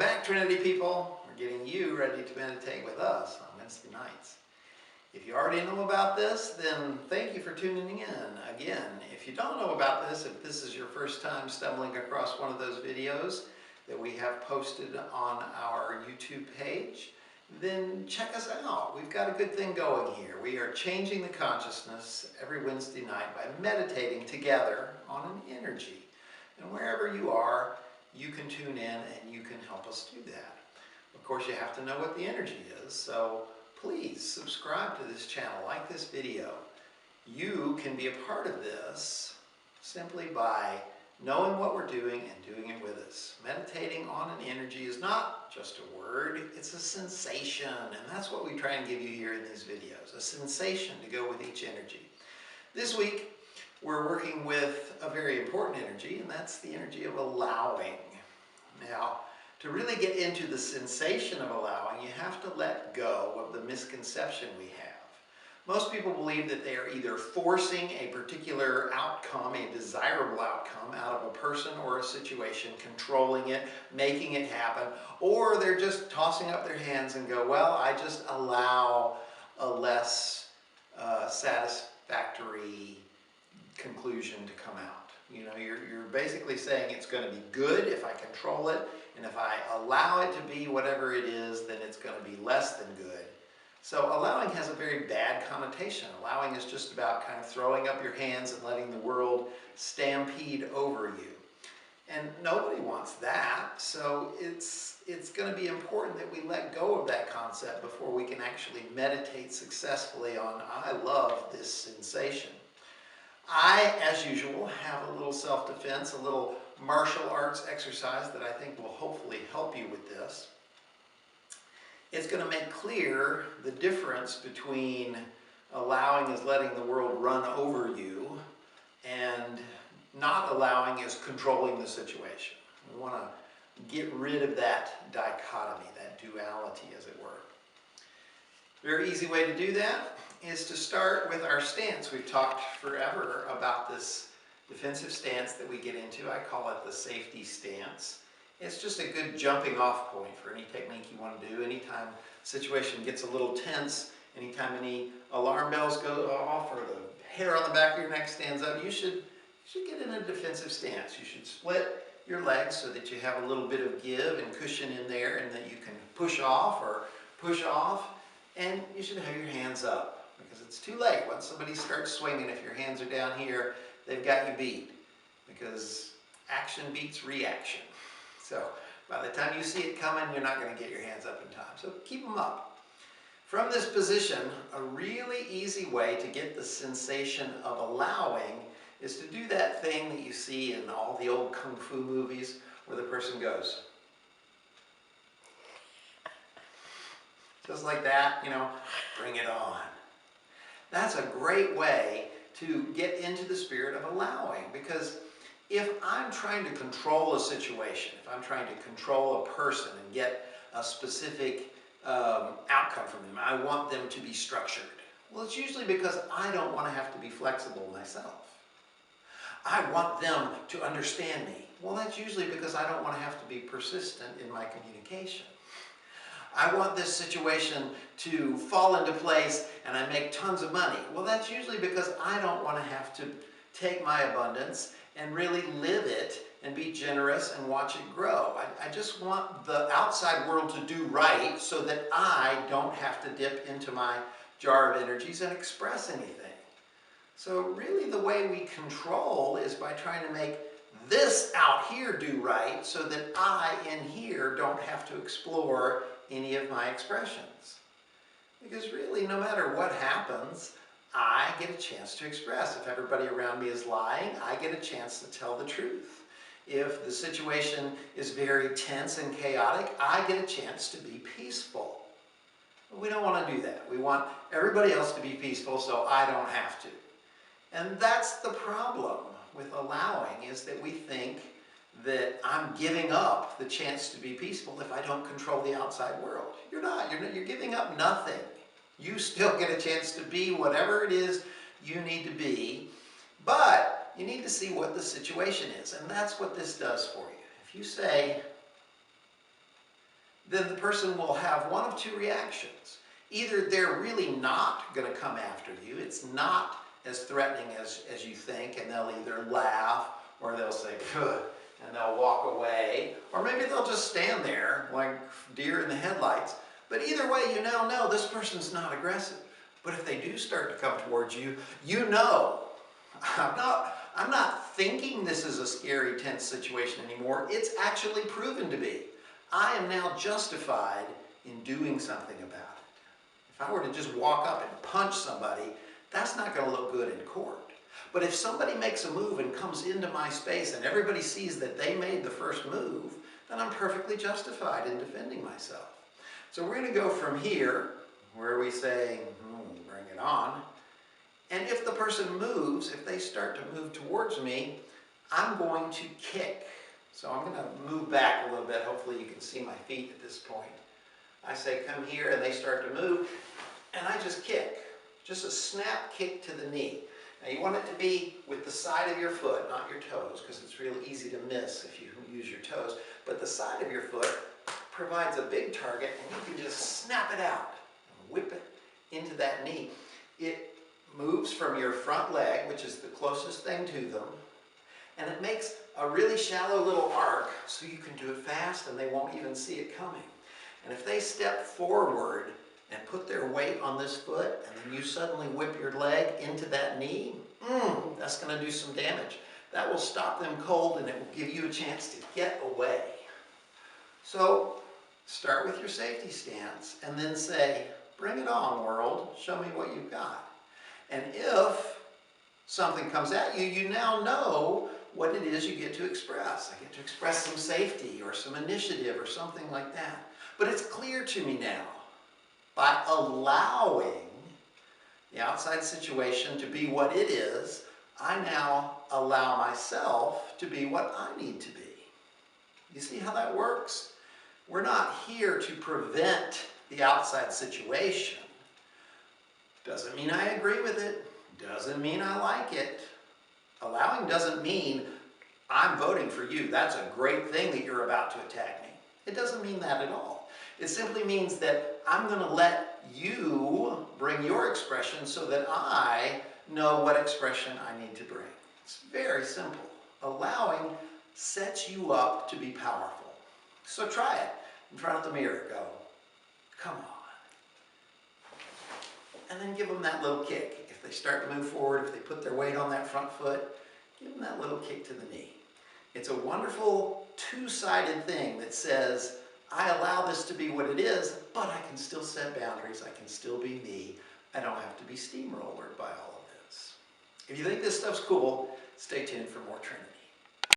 back, Trinity people. We're getting you ready to meditate with us on Wednesday nights. If you already know about this, then thank you for tuning in. Again, if you don't know about this, if this is your first time stumbling across one of those videos that we have posted on our YouTube page, then check us out. We've got a good thing going here. We are changing the consciousness every Wednesday night by meditating together on an energy. And wherever you are, you can tune in and you can help us do that. Of course, you have to know what the energy is, so please subscribe to this channel, like this video. You can be a part of this simply by knowing what we're doing and doing it with us. Meditating on an energy is not just a word, it's a sensation, and that's what we try and give you here in these videos, a sensation to go with each energy. This week, we're working with a very important energy, and that's the energy of allowing. Now, to really get into the sensation of allowing, you have to let go of the misconception we have. Most people believe that they are either forcing a particular outcome, a desirable outcome, out of a person or a situation, controlling it, making it happen, or they're just tossing up their hands and go, well, I just allow a less satisfactory conclusion to come out. You know, you're basically saying it's going to be good if I control it, and if I allow it to be whatever it is, then it's going to be less than good. So allowing has a very bad connotation. Allowing is just about kind of throwing up your hands and letting the world stampede over you. And nobody wants that, so it's going to be important that we let go of that concept before we can actually meditate successfully on, I love this sensation. I, as usual, have a little self-defense, a little martial arts exercise that I think will hopefully help you with this. It's going to make clear the difference between allowing is letting the world run over you, and not allowing is controlling the situation. We want to get rid of that dichotomy, that duality, as it were. Very easy way to do that is to start with our stance. We've talked forever about this defensive stance that we get into. I call it the safety stance. It's just a good jumping off point for any technique you want to do. Anytime the situation gets a little tense, anytime any alarm bells go off or the hair on the back of your neck stands up, you should get in a defensive stance. You should split your legs so that you have a little bit of give and cushion in there, and that you can push off or push off, and you should have your hands up. Because it's too late. Once somebody starts swinging, if your hands are down here, they've got you beat. Because action beats reaction. So by the time you see it coming, you're not going to get your hands up in time. So keep them up. From this position, a really easy way to get the sensation of allowing is to do that thing that you see in all the old kung fu movies where the person goes. Just like that, you know, bring it on. That's a great way to get into the spirit of allowing, because if I'm trying to control a situation, if I'm trying to control a person and get a specific outcome from them, I want them to be structured. Well, it's usually because I don't want to have to be flexible myself. I want them to understand me. Well, that's usually because I don't want to have to be persistent in my communication. I want this situation to fall into place and I make tons of money. Well, that's usually because I don't want to have to take my abundance and really live it and be generous and watch it grow. I just want the outside world to do right so that I don't have to dip into my jar of energies and express anything. So really the way we control is by trying to make this out here do right so that I in here don't have to explore any of my expressions. Because really, no matter what happens, I get a chance to express. If everybody around me is lying, I get a chance to tell the truth. If the situation is very tense and chaotic, I get a chance to be peaceful. But we don't want to do that. We want everybody else to be peaceful so I don't have to. And that's the problem with allowing, is that we think that I'm giving up the chance to be peaceful if I don't control the outside world. You're not. You're giving up nothing. You still get a chance to be whatever it is you need to be, but you need to see what the situation is, and that's what this does for you. If you say, then the person will have one of two reactions. Either they're really not going to come after you, it's not as threatening as you think, and they'll either laugh or they'll say, "Phew," and they'll walk away, or maybe they'll just stand there like deer in the headlights. But either way, you now know this person's not aggressive. But if they do start to come towards you, you know, I'm not thinking this is a scary, tense situation anymore. It's actually proven to be. I am now justified in doing something about it. If I were to just walk up and punch somebody, that's not going to look good in court. But if somebody makes a move and comes into my space and everybody sees that they made the first move, then I'm perfectly justified in defending myself. So we're going to go from here, where we say, bring it on. And if the person moves, if they start to move towards me, I'm going to kick. So I'm going to move back a little bit. Hopefully you can see my feet at this point. I say come here, and they start to move, and I just kick. Just a snap kick to the knee. Now you want it to be with the side of your foot, not your toes, because it's real easy to miss if you use your toes. But the side of your foot provides a big target, and you can just snap it out and whip it into that knee. It moves from your front leg, which is the closest thing to them, and it makes a really shallow little arc so you can do it fast and they won't even see it coming. And if they step forward and put their weight on this foot, and then you suddenly whip your leg into that knee, that's going to do some damage. That will stop them cold, and it will give you a chance to get away. So start with your safety stance and then say, bring it on, world. Show me what you've got. And if something comes at you, you now know what it is you get to express. I get to express some safety or some initiative or something like that. But it's clear to me now, by allowing the outside situation to be what it is, I now allow myself to be what I need to be. You see how that works? We're not here to prevent the outside situation. Doesn't mean I agree with it. Doesn't mean I like it. Allowing doesn't mean I'm voting for you. That's a great thing that you're about to attack me. It doesn't mean that at all. It simply means that I'm going to let you bring your expression so that I know what expression I need to bring. It's very simple. Allowing sets you up to be powerful. So try it in front of the mirror. Go, come on. And then give them that little kick. If they start to move forward, if they put their weight on that front foot, give them that little kick to the knee. It's a wonderful two-sided thing that says, I allow this to be what it is, but I can still set boundaries. I can still be me. I don't have to be steamrolled by all of this. If you think this stuff's cool, stay tuned for more Trinity.